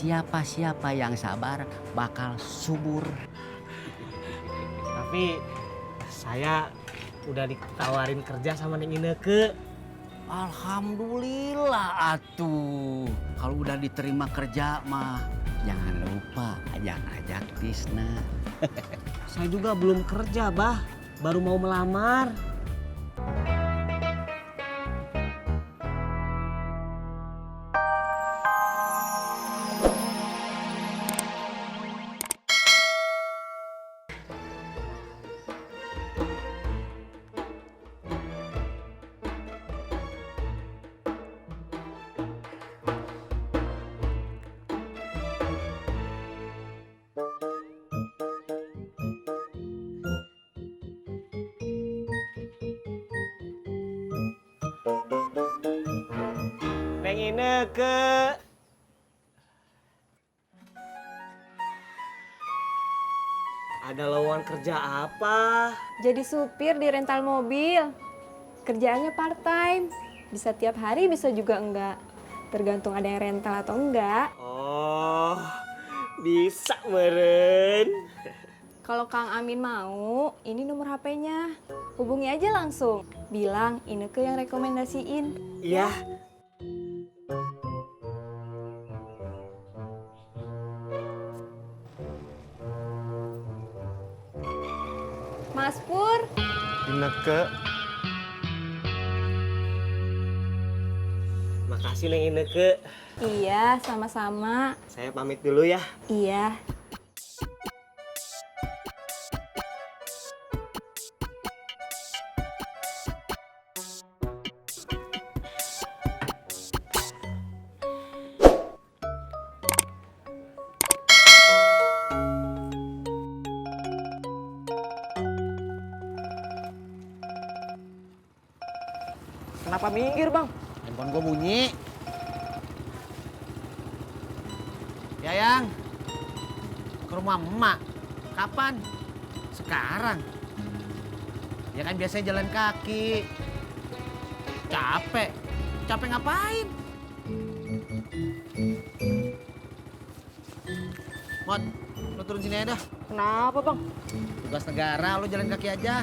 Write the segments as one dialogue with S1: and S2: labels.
S1: siapa yang sabar bakal subur.
S2: Tapi saya udah ditawarin kerja sama Neng Ineke.
S1: Alhamdulillah atuh. Kalau udah diterima kerja mah jangan lupa ajak-ajak Tisna.
S2: Saya juga belum kerja, Bah. Baru mau melamar. Neng Ineke. Ada lowongan kerja apa?
S3: Jadi supir di rental mobil. Kerjaannya part time. Bisa tiap hari, bisa juga enggak. Tergantung ada yang rental atau enggak.
S2: Oh, bisa meren.
S3: Kalau Kang Amin mau, ini nomor HP-nya. Hubungi aja langsung. Bilang Ineke yang rekomendasiin.
S2: Iya.
S3: Mas Pur,
S4: Ineke,
S2: Makasih Neng Ineke.
S3: iya sama-sama.
S2: Saya pamit dulu ya.
S3: Iya.
S2: Kenapa minggir, Bang?
S1: Handphone gue bunyi. Yayang, ke rumah emak. Kapan? Sekarang. Ya kan biasanya jalan kaki. Capek. Capek ngapain? Mot, lo turun sini aja dah.
S2: Kenapa, Bang?
S1: Tugas negara, lo jalan kaki aja.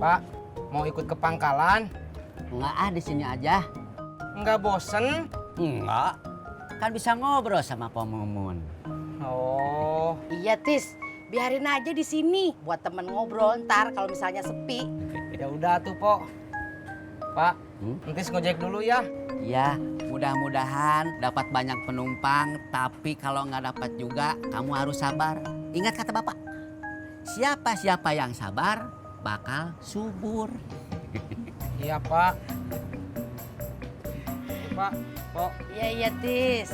S5: Pak, mau ikut ke pangkalan?
S1: Enggak di sini aja.
S5: Enggak bosen?
S1: Enggak. Kan bisa ngobrol sama Pak Mumun.
S5: Oh,
S6: Iya Tis, biarin aja di sini buat temen ngobrol ntar kalau misalnya sepi.
S5: ya udah tuh, Pok. Pak, entis ngojek dulu ya.
S1: Ya, mudah-mudahan dapat banyak penumpang. Tapi kalau nggak dapat juga, kamu harus sabar. Ingat kata Bapak, siapa yang sabar bakal subur.
S5: Iya, Pak. Pak, Pok.
S6: Iya Tis.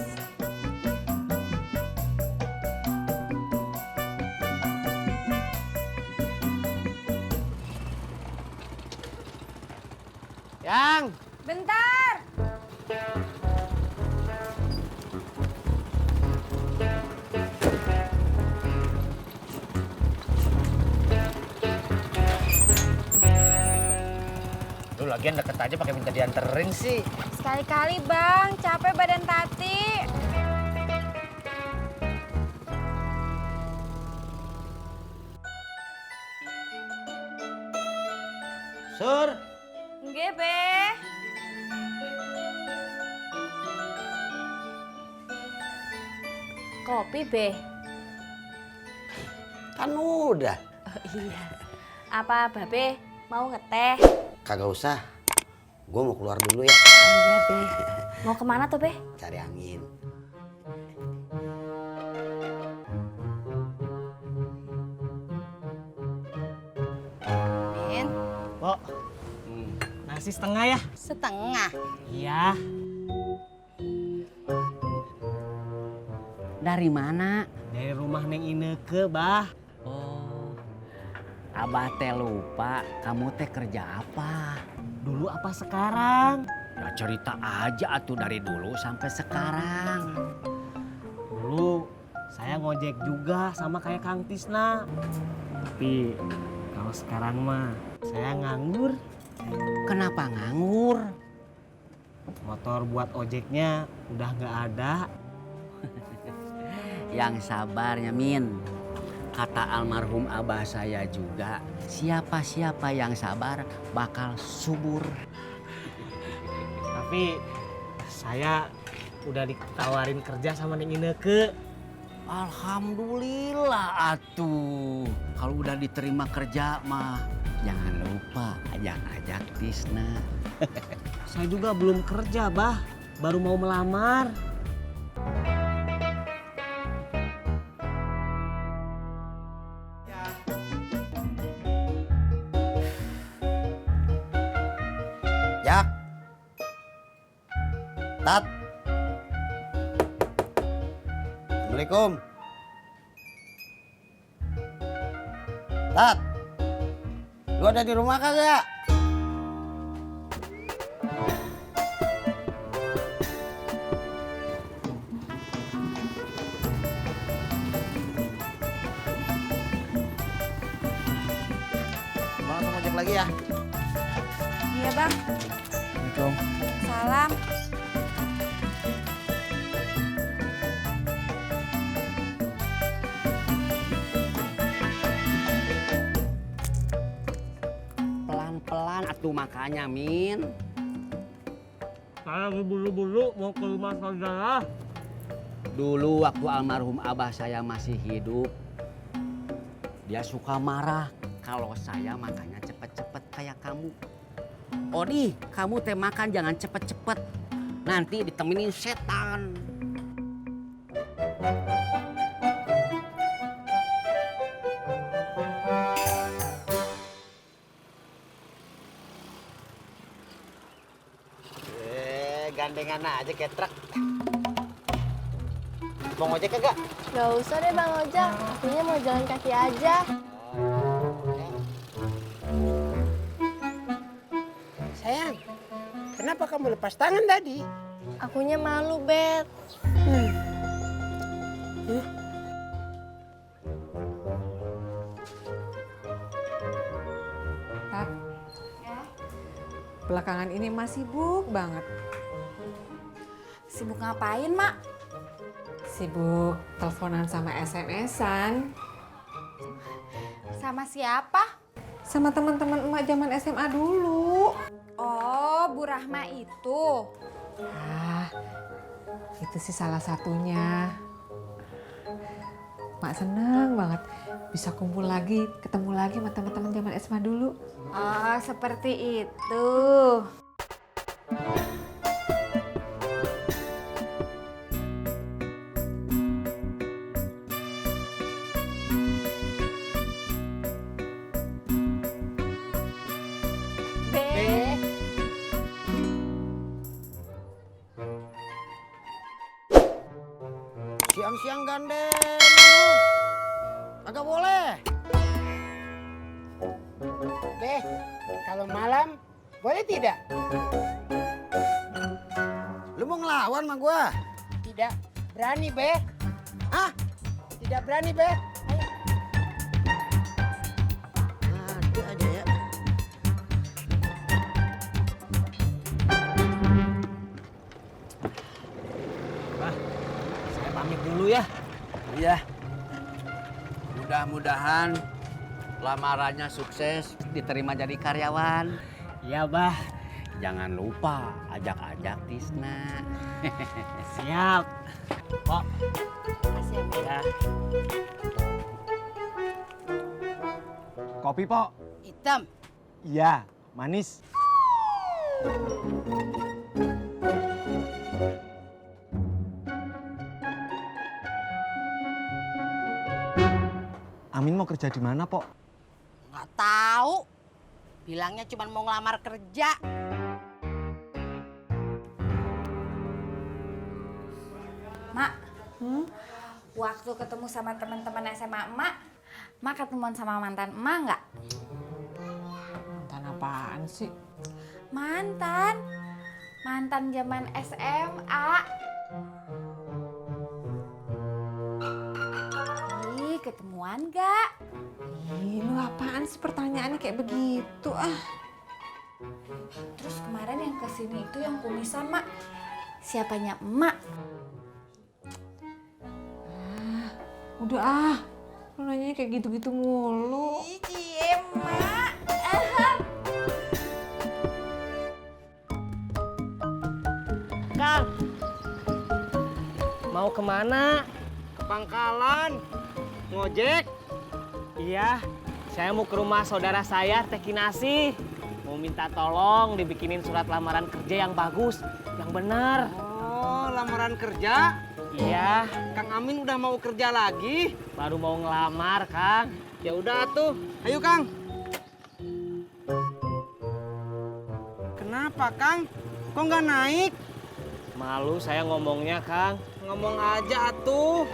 S1: Yang,
S3: Bentar.
S1: lu lagian deket aja pakai minta dianterin sih.
S3: Sekali-kali bang, capek badan Tati.
S1: Sur,
S3: Nggih, Be. Kopi, Be.
S7: Kan udah.
S3: Oh iya. Apa Babe mau ngeteh?
S7: Kagak usah. Gue mau keluar dulu ya.
S3: Iya, Be. Mau kemana tuh, Be?
S7: Cari angin.
S6: Min,
S2: Pok, nasi setengah ya?
S6: setengah.
S2: Iya.
S1: dari mana?
S2: Dari rumah Neng Ineke, Bah.
S1: Oh, Abah teh lupa, kamu teh kerja apa?
S2: Dulu apa sekarang?
S1: Ya cerita aja atuh dari dulu sampai sekarang.
S2: Dulu saya ngojek juga sama kayak Kang Tisna. Tapi kalau sekarang mah saya nganggur.
S1: Kenapa nganggur?
S2: Motor buat ojeknya udah nggak ada.
S1: Yang sabarnya Min. Kata almarhum abah saya juga, siapa-siapa yang sabar bakal subur.
S2: Tapi saya udah ditawarin kerja sama Neng Ineke.
S1: Alhamdulillah atuh. Kalau udah diterima kerja mah jangan lupa ajak-ajak Tisna.
S2: Saya juga belum kerja, Bah. Baru mau melamar.
S7: Jak. Tat. Assalamualaikum. Tat. Lu ada di rumah kagak? Bang, langsung ojek lagi ya.
S3: Iya bang.
S1: Assalamualaikum.
S3: Salam.
S1: Pelan-pelan atuh makanya Min.
S2: Saya buru-buru mau ke rumah saudara.
S1: Dulu waktu almarhum abah saya masih hidup, dia suka marah kalau saya makannya cepet-cepet kayak kamu. Odi, kamu teh makan jangan cepet-cepet. Nanti ditemenin setan.
S7: Gandengan aja kayak truk. Mau ngojek kagak?
S4: Gak usah deh Bang Ojak, akunya mau jalan kaki aja.
S8: Sayang, kenapa kamu lepas tangan tadi?
S4: Akunya malu, Bet.
S9: Tat, belakangan ini masih sibuk banget.
S3: Sibuk ngapain mak?
S9: Sibuk teleponan sama SMS-an.
S3: Sama siapa?
S9: Sama teman-teman emak zaman SMA dulu.
S3: Oh, Bu Rahma itu.
S9: Ah, itu sih salah satunya. Mak seneng banget bisa kumpul lagi, ketemu lagi sama teman-teman zaman SMA dulu.
S3: Oh, seperti itu.
S7: Siang-siang gandeng. Agak boleh.
S8: Beh, kalau malam boleh tidak?
S7: Lu mau ngelawan sama gua?
S8: Tidak berani, Beh.
S7: Hah?
S8: Tidak berani, Beh.
S7: Ada aja ya.
S2: Bah, saya pamit dulu ya.
S1: Iya. Mudah-mudahan lamarannya sukses, diterima jadi karyawan.
S2: Iya, Bah.
S1: Jangan lupa ajak-ajak Tisna.
S2: Siap. Kok?
S4: Makasih ya, Bet.
S2: Ya.
S5: Kopi, Pok.
S6: Hitam.
S5: Iya, manis. Amin mau kerja di mana, Pok?
S6: Nggak tahu. Bilangnya cuma mau ngelamar kerja.
S3: Mak, waktu ketemu sama teman-teman SMA emak,
S10: Mak ketemuan sama mantan emak nggak?
S9: Mantan apaan sih?
S10: Mantan zaman SMA. Ih, ketemuan nggak?
S9: Ih, lu apaan sih pertanyaannya kayak begitu ah?
S10: Terus kemarin yang kesini itu yang kumisan, Mak. Siapanya emak?
S9: Udah ah, lu nanyanya kayak gitu-gitu mulu.
S10: Ih, cie, Mak.
S2: Kang, mau kemana?
S5: Ke pangkalan. Ngojek.
S2: Iya, saya mau ke rumah saudara saya, Teh Kinasi. Mau minta tolong dibikinin surat lamaran kerja yang bagus, yang benar.
S5: Oh, lamaran kerja?
S2: Iya,
S5: Kang Amin udah mau kerja lagi?
S2: baru mau ngelamar, Kang.
S5: Ya udah tuh. Ayo, Kang. Kenapa, Kang? Kok nggak naik?
S2: Malu saya ngomongnya, Kang.
S5: Ngomong aja atuh.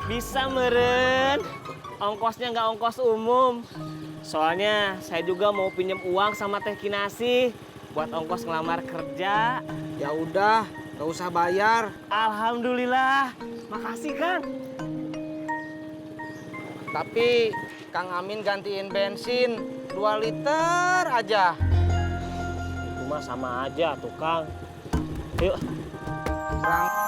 S2: Bisa meren. Ongkosnya nggak ongkos umum. Soalnya saya juga mau pinjam uang sama Teh Kinasi buat ongkos ngelamar kerja.
S5: Ya udah, nggak usah bayar.
S2: Alhamdulillah. Makasih, Kang.
S5: Tapi Kang Amin gantiin bensin 2 liter aja.
S2: Itu mah sama aja tuh, Kang. Yuk.
S5: Berangkat.